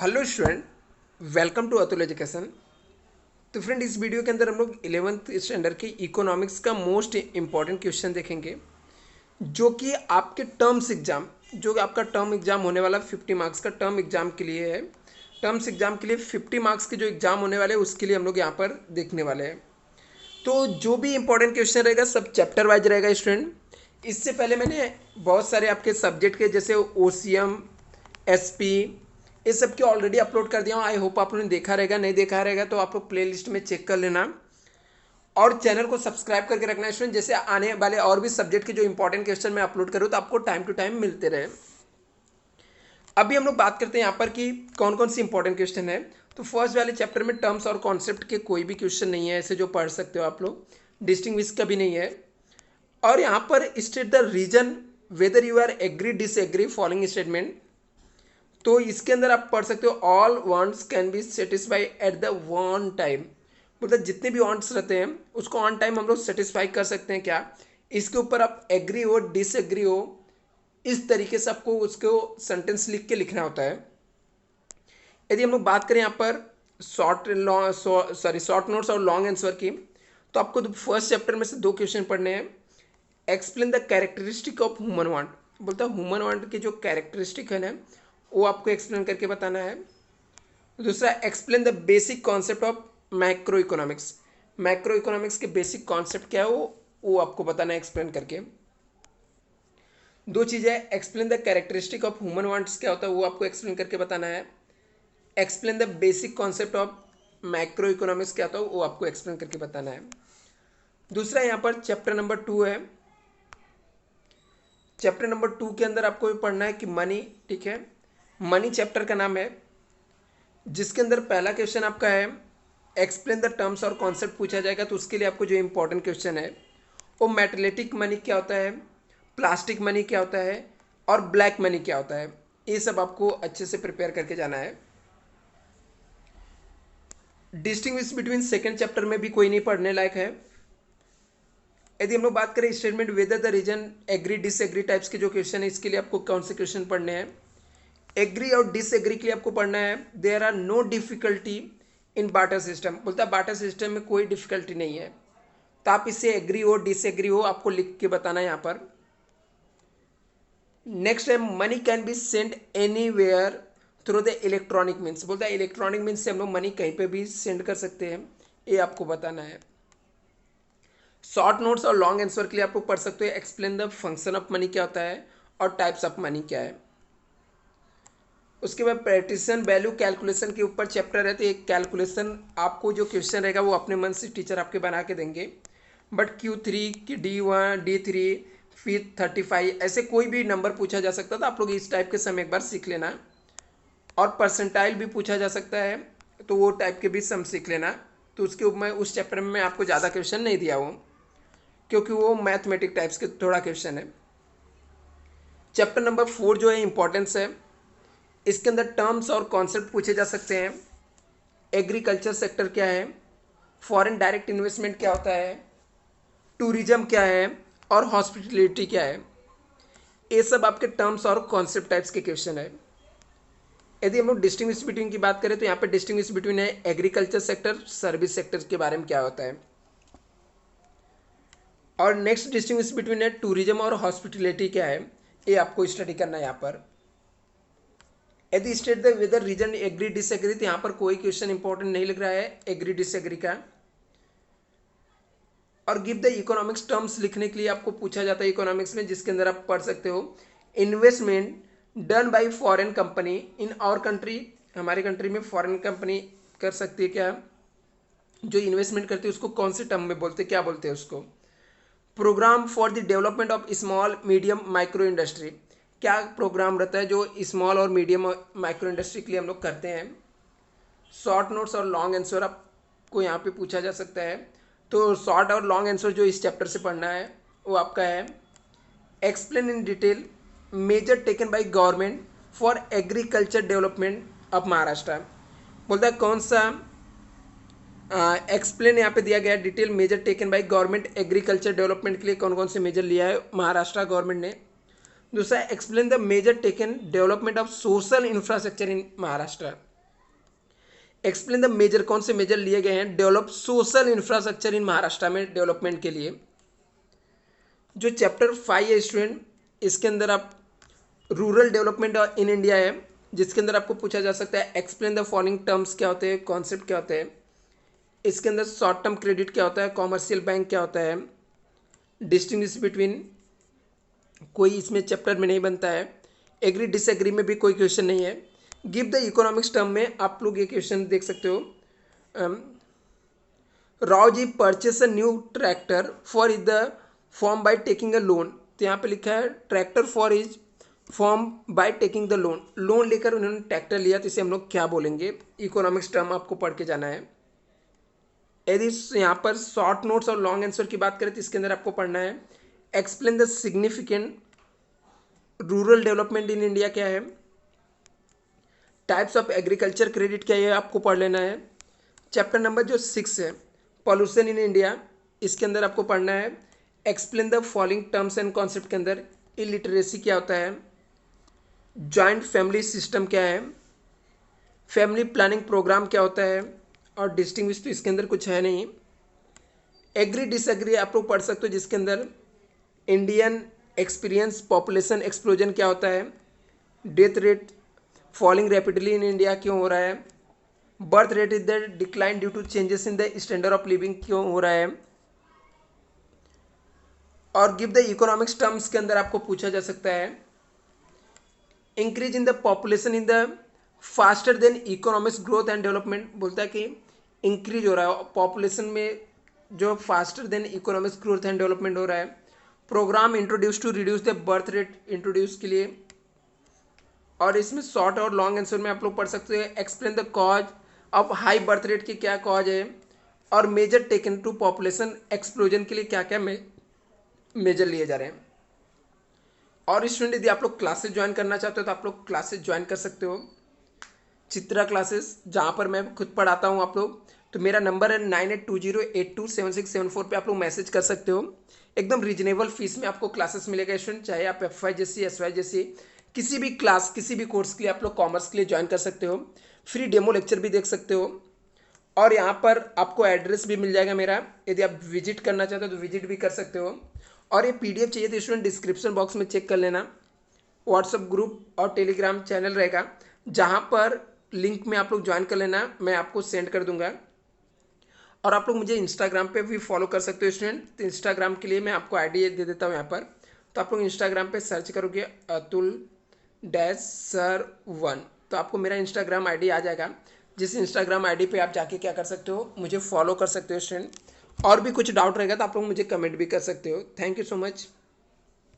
Hello student, welcome to Atul education. तो friend, इस video के अंदर हम लोग 11th स्टैंडर्ड के इकोनॉमिक्स का मोस्ट इम्पॉर्टेंट क्वेश्चन देखेंगे, जो कि आपके टर्म्स एग्जाम, जो कि आपका टर्म एग्जाम होने वाला 50 मार्क्स का टर्म एग्जाम के लिए है। टर्म्स एग्जाम के लिए 50 मार्क्स के जो एग्जाम होने वाले हैं उसके लिए हम लोग यहाँ पर देखने वाले हैं। तो जो भी इंपॉर्टेंट क्वेश्चन रहेगा सब चैप्टर वाइज रहेगा स्टूडेंट। इससे पहले मैंने बहुत सारे आपके सब्जेक्ट के जैसे ओसीएम, एसपी, ये सब के ऑलरेडी अपलोड कर दिया हूँ। आई होप आपने देखा रहेगा, नहीं देखा रहेगा तो आप लोग प्ले लिस्ट में चेक कर लेना और चैनल को सब्सक्राइब करके रखना स्टूडेंट, जैसे आने वाले और भी सब्जेक्ट के जो इंपॉर्टेंट क्वेश्चन मैं अपलोड करूँ तो आपको टाइम टू टाइम मिलते रहे। अभी हम लोग बात करते हैं यहाँ पर कि कौन कौन सी इंपॉर्टेंट क्वेश्चन है। तो फर्स्ट वाले चैप्टर में टर्म्स और कॉन्सेप्ट के कोई भी क्वेश्चन नहीं है ऐसे जो पढ़ सकते हो आप लोग, डिस्टिंग्विश का भी नहीं है। और यहाँ पर state the reason whether you are agree disagree following statement. तो इसके अंदर आप पढ़ सकते हो all wants can be satisfy at the one time, मतलब जितने भी वांट्स रहते हैं उसको ऑन टाइम हम लोग सेटिस्फाई कर सकते हैं क्या। इसके ऊपर आप एग्री हो डिसएग्री हो, इस तरीके से आपको उसको सेंटेंस लिख के लिखना होता है। यदि हम लोग बात करें यहाँ पर शॉर्ट नोट्स और लॉन्ग आंसर की, तो आपको फर्स्ट चैप्टर में से दो क्वेश्चन पढ़ने हैं। Explain the characteristic of human want, बोलता है ह्यूमन वांट की जो कैरेक्टरिस्टिक है ना वो आपको एक्सप्लेन करके बताना है। दूसरा, explain the basic concept of macro economics, macro economics के बेसिक कॉन्सेप्ट क्या है वो आपको बताना है एक्सप्लेन करके। दो चीज़ें, explain the characteristic of human wants क्या होता है वो आपको एक्सप्लेन करके बताना है। Explain the basic concept of macro economics क्या होता है वो आपको एक्सप्लेन करके बताना है। दूसरा यहाँ पर चैप्टर नंबर 2 है। चैप्टर नंबर 2 के अंदर आपको ये पढ़ना है कि मनी, ठीक है, मनी चैप्टर का नाम है, जिसके अंदर पहला क्वेश्चन आपका है एक्सप्लेन द टर्म्स और कॉन्सेप्ट पूछा जाएगा। तो उसके लिए आपको जो इंपॉर्टेंट क्वेश्चन है वो मेटेलिटिक मनी क्या होता है, प्लास्टिक मनी क्या होता है और ब्लैक मनी क्या होता है, ये सब आपको अच्छे से प्रिपेयर करके जाना है। डिस्टिंग्विश बिटवीन सेकेंड चैप्टर में भी कोई नहीं पढ़ने लायक है। यदि हम लोग बात करें statement whether the reason agree disagree types के जो क्वेश्चन है इसके लिए आपको कौन से क्वेश्चन पढ़ने हैं। एग्री और डिसएग्री के लिए आपको पढ़ना है there are no difficulty in barter system, बोलता है बार्टर सिस्टम में कोई डिफिकल्टी नहीं है। तो आप इससे एग्री हो डिसएग्री हो आपको लिख के बताना है यहाँ पर। नेक्स्ट है money can be send anywhere through the electronic means, बोलता है इलेक्ट्रॉनिक मीन्स से हम लोग मनी कहीं पे भी सेंड कर सकते हैं, ये आपको बताना है। शॉर्ट नोट्स और लॉन्ग आंसर के लिए आप लोग पढ़ सकते हो explain the function of money क्या होता है और टाइप्स ऑफ मनी क्या है। उसके बाद पार्टीशन वैल्यू कैलकुलेशन के ऊपर चैप्टर है, तो एक कैलकुलेशन आपको जो क्वेश्चन रहेगा वो अपने मन से टीचर आपके बना के देंगे। बट Q3 की D1 D3 फिर 35 ऐसे कोई भी नंबर पूछा जा सकता था, आप लोग इस टाइप के सम एक बार सीख लेना। और परसेंटाइल भी पूछा जा सकता है तो वो टाइप के भी सम सीख लेना। तो उसके ऊपर मैं उस चैप्टर में मैं आपको ज़्यादा क्वेश्चन नहीं दिया हूँ क्योंकि वो मैथमेटिक टाइप्स के थोड़ा क्वेश्चन है। चैप्टर नंबर 4 जो है इंपॉर्टेंस है, इसके अंदर टर्म्स और कॉन्सेप्ट पूछे जा सकते हैं। एग्रीकल्चर सेक्टर क्या है, फॉरेन डायरेक्ट इन्वेस्टमेंट क्या होता है, टूरिज्म क्या है और हॉस्पिटलिटी क्या है, ये सब आपके टर्म्स और कॉन्सेप्ट टाइप्स के क्वेश्चन है। यदि हम लोग डिस्टिंग्विश बिटवीन की बात करें तो यहाँ पे डिस्टिंग्विश बिटवीन है एग्रीकल्चर सेक्टर सर्विस सेक्टर के बारे में क्या होता है। और नेक्स्ट डिस्टिंग्विश बिटवीन है टूरिज्म और हॉस्पिटलिटी क्या है, ये आपको स्टडी करना है यहाँ पर। यदि state the whether reason agree disagree, तो यहाँ पर कोई क्वेश्चन इंपॉर्टेंट नहीं लग रहा है एग्री डिसएग्री का। और गिव द इकोनॉमिक्स टर्म्स लिखने के लिए आपको पूछा जाता है इकोनॉमिक्स में, जिसके अंदर आप पढ़ सकते हो investment done by foreign company in our country, हमारी कंट्री में फॉरेन कंपनी कर सकती है क्या, जो इन्वेस्टमेंट करती है उसको कौन से टर्म में बोलते हैं, क्या बोलते हैं उसको। Program for the development of small medium micro industry, क्या प्रोग्राम रहता है जो स्मॉल और मीडियम माइक्रो इंडस्ट्री के लिए हम लोग करते हैं। शॉर्ट नोट्स और लॉन्ग आंसर आपको यहाँ पे पूछा जा सकता है। तो शॉर्ट और लॉन्ग आंसर जो इस चैप्टर से पढ़ना है वो आपका है explain in detail measure taken by government for agriculture development of Maharashtra, बोलता है कौन सा एक्सप्लेन यहाँ पे दिया गया है detail measure taken by government agriculture development के लिए कौन कौन से मेजर लिया है महाराष्ट्र गवर्नमेंट ने। दूसरा, explain the measure taken development of social infrastructure in Maharashtra, explain the measure, कौन से मेजर लिए गए हैं develop social infrastructure in Maharashtra में डेवलपमेंट के लिए। जो चैप्टर 5 है स्टूडेंट, इसके अंदर आप रूरल डेवलपमेंट इन इंडिया है, जिसके अंदर आपको पूछा जा सकता है एक्सप्लेन द फॉलोइंग टर्म्स क्या होते हैं, कॉन्सेप्ट क्या होते हैं। इसके अंदर शॉर्ट टर्म क्रेडिट क्या होता है, कॉमर्शियल बैंक क्या होता है, डिस्टिंग्विश बिटवीन, कोई इसमें चैप्टर में नहीं बनता है। एग्री डिसएग्री में भी कोई क्वेश्चन नहीं है। गिव द इकोनॉमिक्स टर्म में आप लोग ये क्वेश्चन देख सकते हो। Rao ji purchase a new tractor for his the farm by taking a loan. तो यहाँ पे लिखा है tractor for his farm by taking the loan, loan लेकर उन्होंने ट्रैक्टर लिया, तो इसे हम लोग क्या बोलेंगे। इकोनॉमिक्स टर्म आपको पढ़ के जाना है। यदि यहाँ पर शॉर्ट नोट्स और लॉन्ग आंसर की बात करें तो इसके अंदर आपको पढ़ना है explain the significant rural development in India क्या है, टाइप्स ऑफ एग्रीकल्चर क्रेडिट क्या है आपको पढ़ लेना है। चैप्टर नंबर जो 6 है पॉल्यूशन इन इंडिया, इसके अंदर आपको पढ़ना है explain the following terms and concept के अंदर इलिटरेसी क्या होता है, जॉइंट फैमिली सिस्टम क्या है, फैमिली प्लानिंग प्रोग्राम क्या होता है, और डिस्टिंग्विश तो इसके अंदर कुछ है नहीं। एग्री डिसएग्री आप लोग पढ़ सकते हो, जिसके अंदर इंडियन एक्सपीरियंस पॉपुलेशन एक्सप्लोजन क्या होता है, death rate falling rapidly in India क्यों हो रहा है, birth rate is the decline due to changes in the standard of living क्यों हो रहा है। और गिव द इकोनॉमिक्स टर्म्स के अंदर आपको पूछा जा सकता है increase in the population in the faster than economics growth and development, बोलता है कि इंक्रीज हो रहा है पॉपुलेशन में जो faster than economics growth and development हो रहा है। Program introduce to reduce the birth rate introduce के लिए। और इसमें शॉर्ट और लॉन्ग आंसर में आप लोग पढ़ सकते हैं explain the cause of high birth rate की क्या कॉज है, और measure taken to population explosion के लिए क्या क्या मेजर लिए जा रहे हैं। और स्टूडेंट यदि आप लोग क्लासेस ज्वाइन करना चाहते हो तो आप लोग क्लासेस ज्वाइन कर सकते हो, चित्रा क्लासेस, जहाँ पर मैं खुद पढ़ाता हूँ आप लोग। तो मेरा नंबर है 9820827674 पे आप लोग मैसेज कर सकते हो। एकदम रीजनेबल फीस में आपको क्लासेस मिलेगा स्टूडेंट, चाहे आप FY जैसी SY जैसी किसी भी क्लास किसी भी कोर्स के लिए आप लोग कॉमर्स के लिए ज्वाइन कर सकते हो। फ्री डेमो लेक्चर भी देख सकते हो, और यहाँ पर आपको एड्रेस भी मिल जाएगा मेरा, यदि आप विजिट करना चाहते हो तो विजिट भी कर सकते हो। और ये PDF चाहिए तो स्टूडेंट डिस्क्रिप्शन बॉक्स में चेक कर लेना, व्हाट्सअप ग्रुप और टेलीग्राम चैनल रहेगा, जहाँ पर लिंक में आप लोग ज्वाइन कर लेना, मैं आपको सेंड कर दूंगा। और आप लोग मुझे इंस्टाग्राम पे भी फॉलो कर सकते हो स्टूडेंट। तो इंस्टाग्राम के लिए मैं आपको ID दे देता हूँ यहाँ पर, तो आप लोग इंस्टाग्राम पे सर्च करोगे अतुल-सर1, तो आपको मेरा इंस्टाग्राम ID आ जाएगा, जिस इंस्टाग्राम ID पे आप जाके क्या कर सकते हो, मुझे फॉलो कर सकते हो स्टूडेंट। और भी कुछ डाउट रहेगा तो आप लोग मुझे कमेंट भी कर सकते हो। Thank you so much.